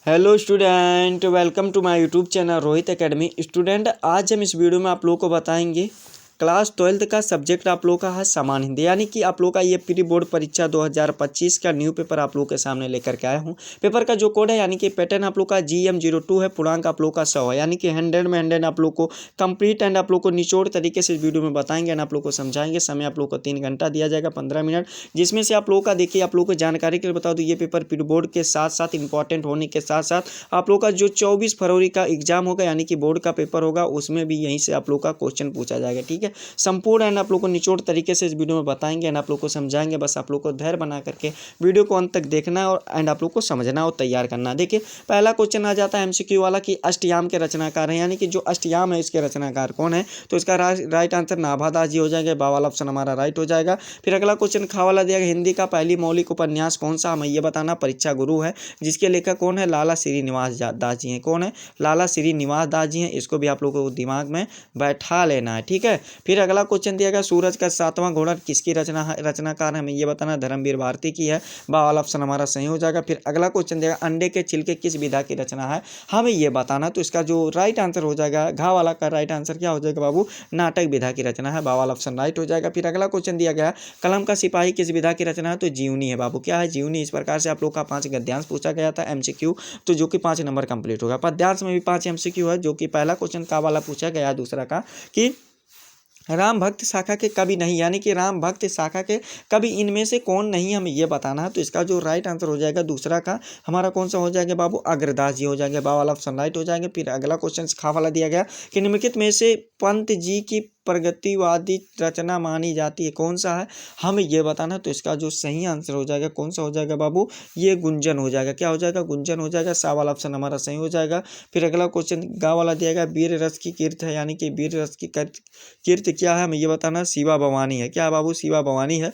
Hello student, welcome to my YouTube channel Rohit Academy. Student, आज हम इस वीडियो में आप लोगों को बताएंगे क्लास 12 का सब्जेक्ट आप लोगों का है सामान्य हिंदी, यानी कि आप लोगों का ये प्री बोर्ड परीक्षा 2025 का न्यू पेपर आप लोगों के सामने लेकर के आया हूँ। पेपर का जो कोड है यानी कि पैटर्न आप लोग का GM02 है, पूर्णांक आप लोग का 100 है, यानी कि 100 में 100 आप लोग को कंप्लीट एंड आप लोग को निचोड़ तरीके से इस वीडियो में बताएंगे एंड आप लोग को समझाएंगे। समय आप लोग को 3 घंटा दिया जाएगा, 15 मिनट, जिसमें से आप लोगों का देखिए, आप लोगों को जानकारी के लिए बता दूँ, ये पेपर प्री बोर्ड के साथ साथ इंपॉर्टेंट होने के साथ साथ आप लोग का जो 24 फरवरी का एग्जाम होगा यानी कि बोर्ड का पेपर होगा, उसमें भी यहीं से आप लोग का क्वेश्चन पूछा जाएगा। ठीक है, संपूर्ण एंड आप लोग को निचोड़ तरीके से इस वीडियो में बताएंगे एंड आप लोग को समझाएंगे। बस आप लोग को धैर्य बना करके वीडियो को अंत तक देखना है और एंड आप लोग को समझना और तैयार करना। देखिए, पहला क्वेश्चन आ जाता है MCQ वाला कि अष्टयाम के रचनाकार हैं, यानी कि जो अष्टयाम है इसके रचनाकार कौन है। तो इसका राइट आंसर नाभादास जी हो जाएंगे, बा वाला ऑप्शन हमारा राइट हो जाएगा। फिर अगला क्वेश्चन खा वाला दिया गया, हिंदी का पहली मौलिक उपन्यास कौन सा, हमें ये बताना। परीक्षा गुरु है, जिसके लेखक कौन है, लाला श्रीनिवास दास जी हैं। कौन है, लाला श्रीनिवास दास जी हैं। इसको भी आप लोगों को दिमाग में बैठा लेना है। ठीक है, फिर अगला क्वेश्चन दिया गया, सूरज का 7वां घोड़ा किसकी रचनाकार है, हमें ये बताना। धर्मवीर भारती की है, बा वाला ऑप्शन हमारा सही हो जाएगा। फिर अगला क्वेश्चन दिया, अंडे के छिलके किस विधा की रचना है, हमें ये बताना। तो इसका जो राइट आंसर हो जाएगा, घा वाला का राइट आंसर क्या हो जाएगा बाबू, नाटक विधा की रचना है, बा वाला ऑप्शन राइट हो जाएगा। फिर अगला क्वेश्चन दिया गया, कलम का सिपाही किस विधा की रचना है, तो जीवनी है बाबू। क्या है, जीवनी। इस प्रकार से आप लोग का 5 गद्यांश पूछा गया था MCQ, तो जो कि 5 नंबर कंप्लीट होगा। पद्यांश में भी 5 MCQ है, जो कि पहला क्वेश्चन का वाला पूछा गया, दूसरा का कि राम भक्त शाखा के कवि नहीं, यानी कि राम भक्त शाखा के कवि इनमें से कौन नहीं, हमें ये बताना है। तो इसका जो राइट आंसर हो जाएगा दूसरा का हमारा कौन सा हो जाएगा बाबू, अग्रदास जी हो जाएंगे, बा वाला ऑप्शन राइट हो जाएंगे। फिर अगला क्वेश्चन खा वाला दिया गया कि निम्नलिखित में से पंत जी की प्रगतिवादी रचना मानी जाती है, कौन सा है, हमें ये बताना। तो इसका जो सही आंसर हो जाएगा कौन सा हो जाएगा बाबू, ये गुंजन हो जाएगा। क्या हो जाएगा, गुंजन हो जाएगा, सा वाला ऑप्शन हमारा सही हो जाएगा। फिर अगला क्वेश्चन गा वाला दिया गया, वीर रस की कीर्ति है, यानी कि वीर रस की कीर्ति क्या है, हमें ये बताना। शिवा भवानी है। क्या है बाबू, शिवा भवानी है,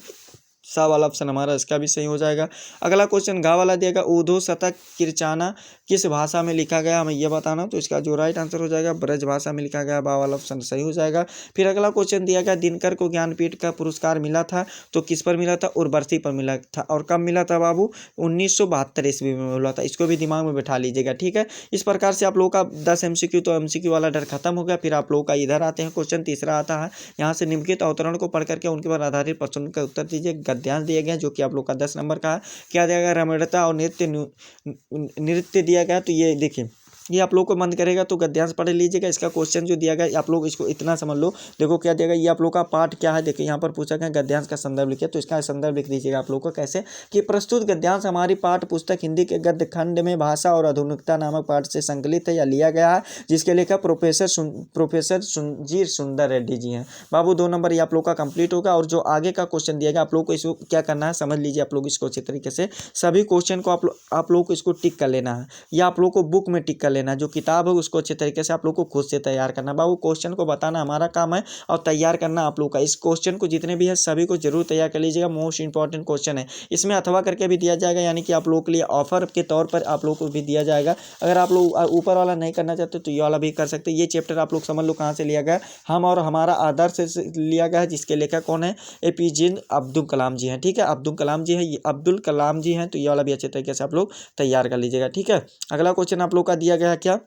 सा वाला ऑप्शन हमारा इसका भी सही हो जाएगा। अगला क्वेश्चन घा वाला दिएगा, ऊधो शतक कीर्चाना किस भाषा में लिखा गया, हमें यह बताना। तो इसका जो राइट आंसर हो जाएगा ब्रज भाषा में लिखा गया, बा वाला ऑप्शन सही हो जाएगा। फिर अगला क्वेश्चन दिया गया, दिनकर को ज्ञानपीठ का पुरस्कार मिला था, तो किस पर मिला था, उर्वशी पर मिला था। और कब मिला था बाबू, 1972 ईस्वी में मिला था। इसको भी दिमाग में बैठा लीजिएगा। ठीक है, इस प्रकार से आप लोगों का 10 MCQ, तो MCQ वाला डर खत्म हो गया। फिर आप लोगों का इधर आते हैं, क्वेश्चन तीसरा आता है। यहाँ से निम्नलिखित अवतरण को पढ़ करके उनके पर आधारित प्रश्नों का उत्तर दीजिए। गद्यांश दिए गए जो कि आप लोग का 10 नंबर का है। क्या दिया गया, रमणीयता और नृत्य दिया गया। तो ये देखिए, ये आप लोग को मन करेगा तो गद्यांश पढ़ लीजिएगा। इसका क्वेश्चन जो दिया गया आप लोग इसको इतना समझ लो। देखो क्या दिया गया, ये आप लोग का पाठ क्या है, देखिए यहाँ पर पूछा गया गद्यांश का संदर्भ लिखिए। तो इसका संदर्भ लिख दीजिएगा आप लोग को कैसे, कि प्रस्तुत गद्यांश हमारी पाठ पुस्तक हिंदी के गद्य खंड में भाषा और आधुनिकता नामक पाठ से संकलित है या लिया गया है, जिसके लेखक प्रोफेसर सुंजीर सुंदर रेड्डी जी हैं। बाबू 2 नंबर ये आप लोग का कंप्लीट होगा। और जो आगे का क्वेश्चन दिया गया आप लोग को इसको क्या करना है समझ लीजिए। आप लोग इसको अच्छे तरीके से सभी क्वेश्चन को आप लोग को इसको टिक कर लेना है, या आप लोग को बुक में टिक कर लेना। जो किताब है उसको अच्छे तरीके से आप लोग को खुद से तैयार करना। बाबू क्वेश्चन को बताना हमारा काम है और तैयार करना आप लोग का। इस क्वेश्चन को जितने भी है सभी को जरूर तैयार कर लीजिएगा। मोस्ट इंपॉर्टेंट क्वेश्चन है, इसमें अथवा करके भी दिया जाएगा, यानी कि आप लोग के लिए ऑफर के तौर पर आप लोग को भी दिया जाएगा। अगर आप लोग ऊपर वाला नहीं करना चाहते तो ये वाला भी कर सकते। ये चैप्टर आप लोग समझ लो कहाँ से लिया गया, हम और हमारा आदर्श से लिया गया है, जिसके लेखक कौन है, APJ अब्दुल कलाम जी हैं। ठीक है, अब्दुल कलाम जी हैं, ये अब्दुल कलाम जी हैं। तो ये वाला भी अच्छे तरीके से आप लोग तैयार कर लीजिएगा। ठीक है, अगला क्वेश्चन आप लोग का दिया गया है क्या,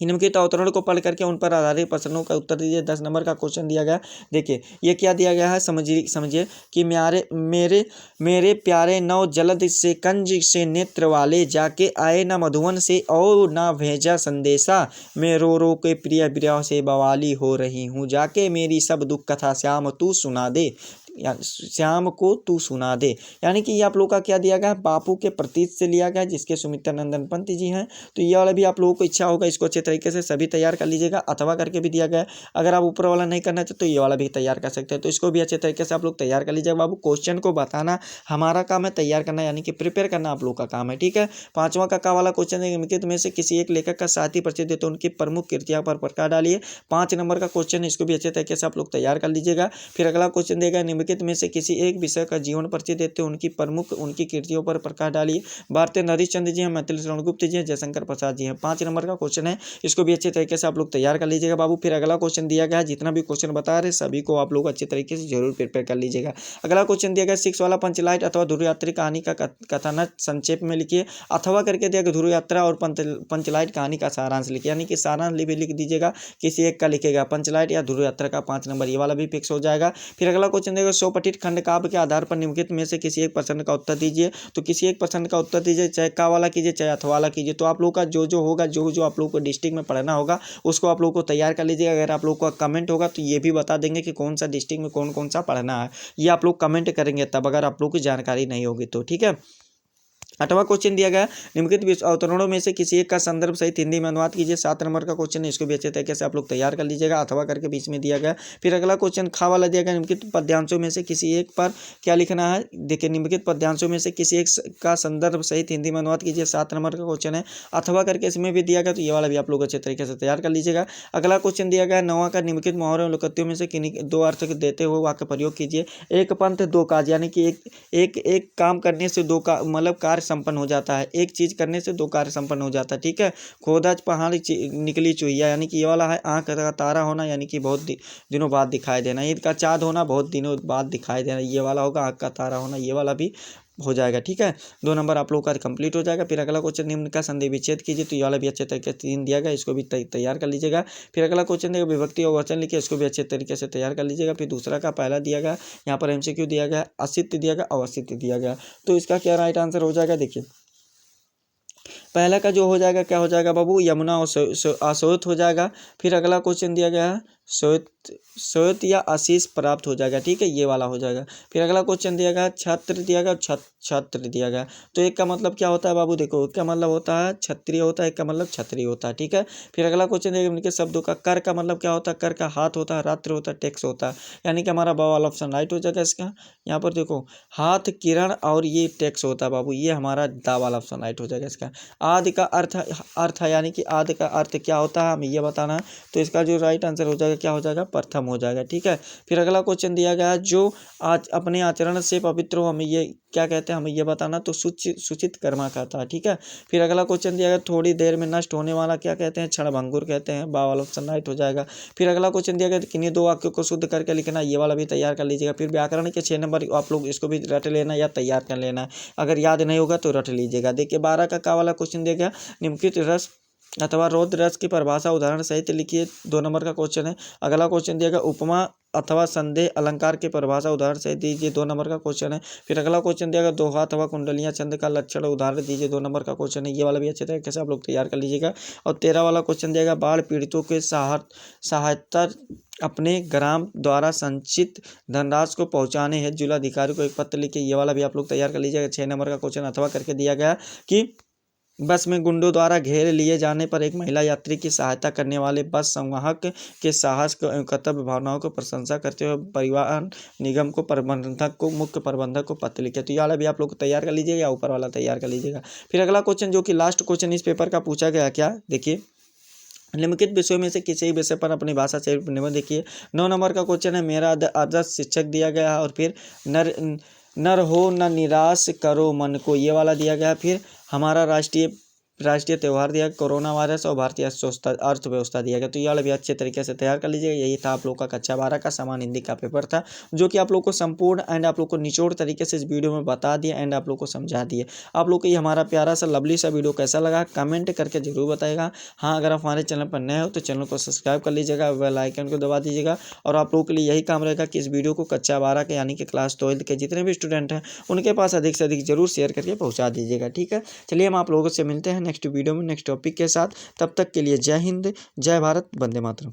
निम्नलिखित अवतरण को पढ़ करके उन पर आधारित प्रश्नों का उत्तर दीजिए। 10 नंबर का क्वेश्चन दिया गया। देखिए ये क्या दिया गया है, समझिए कि मेरे प्यारे नौ जलद से कंज से नेत्र वाले, जाके आए न मधुवन से और न भेजा संदेशा, मैं रो रो के प्रिय विरह से बवाली हो रही हूँ, जाके मेरी सब दुख कथा श्याम तू सुना दे, श्याम को तू सुना दे। यानी कि ये आप लोग का क्या दिया गया है, बापू के प्रतीक से लिया गया, जिसके सुमित्रा नंदन पंत जी हैं। तो ये वाला भी आप लोगों को इच्छा होगा इसको अच्छे तरीके से सभी तैयार कर लीजिएगा। अथवा करके भी दिया गया है, अगर आप ऊपर वाला नहीं करना चाहते तो ये वाला भी तैयार कर सकते हैं। तो इसको भी अच्छे तरीके से आप लोग तैयार कर लीजिएगा। बाबू क्वेश्चन को बताना हमारा काम है, तैयार करना यानी कि प्रिपेयर करना आप लोग का काम है। ठीक है, 5वां का वाला क्वेश्चन है, निम्नलिखित में से किसी एक लेखक का साहित्य प्रसिद्ध है तो उनकी प्रमुख कृतियां पर प्रकाश डालिए। 5 नंबर का क्वेश्चन है, इसको भी अच्छे तरीके से आप लोग तैयार कर लीजिएगा। फिर अगला क्वेश्चन देगा, निम्नलिखित में से किसी एक विषय का जीवन परिचय देते हुए उनकी कृतियों पर प्रकाश डालिए। भारतीय हरिश्चंद्र जी हैं, मैथिली शरण गुप्त जी हैं, जयशंकर प्रसाद जी हैं। 5 नंबर का क्वेश्चन है, इसको भी अच्छे तरीके से आप लोग तैयार कर लीजिएगा बाबू। फिर अगला क्वेश्चन दिया गया है, जितना भी क्वेश्चन बता रहे सभी को आप लोग अच्छे तरीके से जरूर प्रिपेयर कर लीजिएगा। अगला क्वेश्चन दिया गया 6 वाला, पंचलाइट अथवा ध्रुव यात्री कहानी का कथानक संक्षेप में लिखिए। अथवा करके दिया गया ध्रुव यात्रा और पंचलाइट कहानी का सारांश लिखिए, यानी कि सारांश भी लिख दीजिएगा, किसी एक का लिखेगा, पंचलाइट या ध्रुव यात्रा का 5 नंबर, ये वाला भी फिक्स हो जाएगा। फिर अगला क्वेश्चन देगा 100 पठित खंड काव्य के आधार पर निम्नलिखित में से किसी एक प्रश्न का उत्तर दीजिए। तो किसी एक प्रश्न का उत्तर दीजिए, चाहे का वाला कीजिए चाहे अथवा वाला कीजिए। तो आप लोग का जो होगा, जो आप लोग को डिस्ट्रिक्ट में पढ़ना होगा उसको आप लोग को तैयार कर लीजिएगा। अगर आप लोग का कमेंट होगा तो ये भी बता देंगे कि कौन सा डिस्ट्रिक्ट में कौन कौन सा पढ़ना है, ये आप लोग कमेंट करेंगे तब, अगर आप लोग को जानकारी नहीं होगी तो, ठीक है। 8वां क्वेश्चन दिया गया, निम्नलिखित अवतरणों में से किसी एक का संदर्भ सहित हिंदी में अनुवाद कीजिए। 7 नंबर का क्वेश्चन है, इसको भी अच्छे तरीके से आप लोग तैयार कर लीजिएगा, अथवा करके बीच में दिया गया। फिर अगला क्वेश्चन खा वाला दिया गया, निम्नलिखित पद्यांशों में से किसी एक पर क्या लिखना है। देखिए, निम्नलिखित पद्यांशों में से किसी एक का संदर्भ सहित हिंदी में अनुवाद कीजिए। 7 नंबर का क्वेश्चन है, अथवा करके इसमें भी दिया गया, तो ये वाला भी आप लोग अच्छे तरीके से तैयार कर लीजिएगा। अगला क्वेश्चन दिया गया 9वां का, निम्नलिखित मुहावरों लोकोक्तियों में से किन्हीं 2 अर्थ देते हुए वाक्य प्रयोग कीजिए। एक पंथ 2 काज, यानी कि एक काम करने से 2 का मतलब कार्य संपन्न हो जाता है, एक चीज करने से 2 कार्य संपन्न हो जाता है, ठीक है। खोदा पहाड़ निकली चुहिया, यानी कि ये वाला है। आंख का तारा होना, यानी कि बहुत दिनों बाद दिखाई देना। ईद का चाँद होना, बहुत दिनों बाद दिखाई देना, ये वाला होगा। आंख का तारा होना, ये वाला भी हो जाएगा, ठीक है। 2 नंबर आप लोग का कंप्लीट हो जाएगा। फिर अगला क्वेश्चन, निम्न का संधि विच्छेद कीजिए। तो ये वाला भी अच्छे तरीके से 3 दिया गया, इसको भी तैयार कर लीजिएगा। फिर अगला क्वेश्चन देगा विभक्ति और वचन लिखिए, इसको भी अच्छे तरीके से तैयार कर लीजिएगा। फिर दूसरा का पहला दिया गया, यहाँ पर MCQ दिया गया, असित दिया गया, अवसित दिया गया। तो इसका क्या राइट आंसर हो जाएगा, देखिए पहला का जो हो जाएगा क्या हो जाएगा बाबू, यमुना और अश्वेत हो जाएगा। फिर अगला क्वेश्चन दिया गया है श्वेत या आशीष प्राप्त हो जाएगा, ठीक है, ये वाला हो जाएगा। फिर अगला क्वेश्चन दिया गया छत्र दिया गया, छत्र दिया गया। तो एक का मतलब क्या होता है बाबू, देखो एक का मतलब होता है क्षत्रिय होता है, एक का मतलब क्षत्रिय होता है, ठीक है। फिर अगला क्वेश्चन दिया गया शब्दों का, कर का मतलब क्या होता है, कर का हाथ होता है, रात्र होता है, टेक्स होता है, यानी कि हमारा बा वाला ऑप्शन राइट हो जाएगा इसका। यहाँ पर देखो हाथ, किरण और ये टेक्स होता है बाबू, ये हमारा दा वाला ऑप्शन राइट हो जाएगा इसका। आदि का अर्थ है, यानी कि आदि का अर्थ क्या होता है हमें ये बताना है। तो इसका जो राइट आंसर हो जाएगा क्या हो जाएगा, प्रथम हो जाएगा, ठीक है। फिर अगला क्वेश्चन दिया गया जो आज अपने आचरण से पवित्र हो, हमें ये क्या कहते हैं, हमें ये बताना। तो सूचित कर्मा कहता है, ठीक है। फिर अगला क्वेश्चन दिया गया थोड़ी देर में नष्ट होने वाला क्या कहते हैं, क्षणभंगुर कहते हैं, बा वाला ऑप्शन राइट हो जाएगा। फिर अगला क्वेश्चन दिया गया किन्हीं 2 वाक्यों को शुद्ध करके लिखना, ये वाला भी तैयार कर लीजिएगा। फिर व्याकरण के 6 नंबर आप लोग इसको भी रट लेना या तैयार कर लेना, अगर याद नहीं होगा तो रट लीजिएगा। देखिए 12 का वाला क्वेश्चन दिया गया, निम्नलिखित रस अथवा रौद्र रस की परिभाषा उदाहरण सहित लिखिए। 2 नंबर का क्वेश्चन है। अगला क्वेश्चन दिया गया उपमा अथवा संदेह अलंकार की परिभाषा उदाहरण सहित दीजिए, 2 नंबर का क्वेश्चन है। फिर अगला क्वेश्चन दिया गया दोहा अथवा कुंडलियां छंद का लक्षण उदाहरण दीजिए, 2 नंबर का क्वेश्चन है, ये वाला भी अच्छे तरीके से आप लोग तैयार कर लीजिएगा। और 13 वाला क्वेश्चन दिया गया बाढ़ पीड़ितों के सहायता अपने ग्राम द्वारा संचित धनराशि को पहुंचाने हेतु जिलाधिकारी को एक पत्र लिखिए, ये वाला भी आप लोग तैयार कर लीजिएगा। 6 नंबर का क्वेश्चन अथवा करके दिया गया कि बस में गुंडों द्वारा घेर लिए जाने पर एक महिला यात्री की सहायता करने वाले बस संवाहक के साहस एवं कर्तव्य भावनाओं को प्रशंसा करते हुए परिवहन निगम को मुख्य प्रबंधक को पत्र लिखे। तो ये वाला भी आप लोग तैयार कर लीजिएगा या ऊपर वाला तैयार कर लीजिएगा। फिर अगला क्वेश्चन जो कि लास्ट क्वेश्चन इस पेपर का पूछा गया, क्या देखिए निम्नलिखित विषयों में से किसी विषय पर अपनी भाषा से निबंध देखिए। 9 नंबर का क्वेश्चन है मेरा आदर्श शिक्षक दिया गया है। और फिर नर हो न निराश करो मन को, ये वाला दिया गया। फिर हमारा राष्ट्रीय त्यौहार दिया, कोरोना वायरस और भारतीय अर्थव्यवस्था दिया गया। तो ये वाला भी अच्छे तरीके से तैयार कर लीजिएगा। यही था आप लोग का कक्षा 12 का सामान्य हिंदी का पेपर था, जो कि आप लोग को संपूर्ण एंड आप लोग को निचोड़ तरीके से इस वीडियो में बता दिया एंड आप लोग को समझा दिए। आप लोग को ये हमारा प्यारा सा लवली सा वीडियो कैसा लगा कमेंट करके जरूर बताएगा। हाँ, अगर आप हमारे चैनल पर नए हो तो चैनल को सब्सक्राइब कर लीजिएगा, बेल आइकन को दबा दीजिएगा। और आप लोगों के लिए यही काम रहेगा कि इस वीडियो को कक्षा 12 के यानी कि क्लास 12 के जितने भी स्टूडेंट हैं उनके पास अधिक से अधिक जरूर शेयर करके पहुँचा दीजिएगा, ठीक है। चलिए हम आप लोगों से मिलते हैं नेक्स्ट वीडियो में नेक्स्ट टॉपिक के साथ। तब तक के लिए जय हिंद, जय भारत, वंदे मातरम।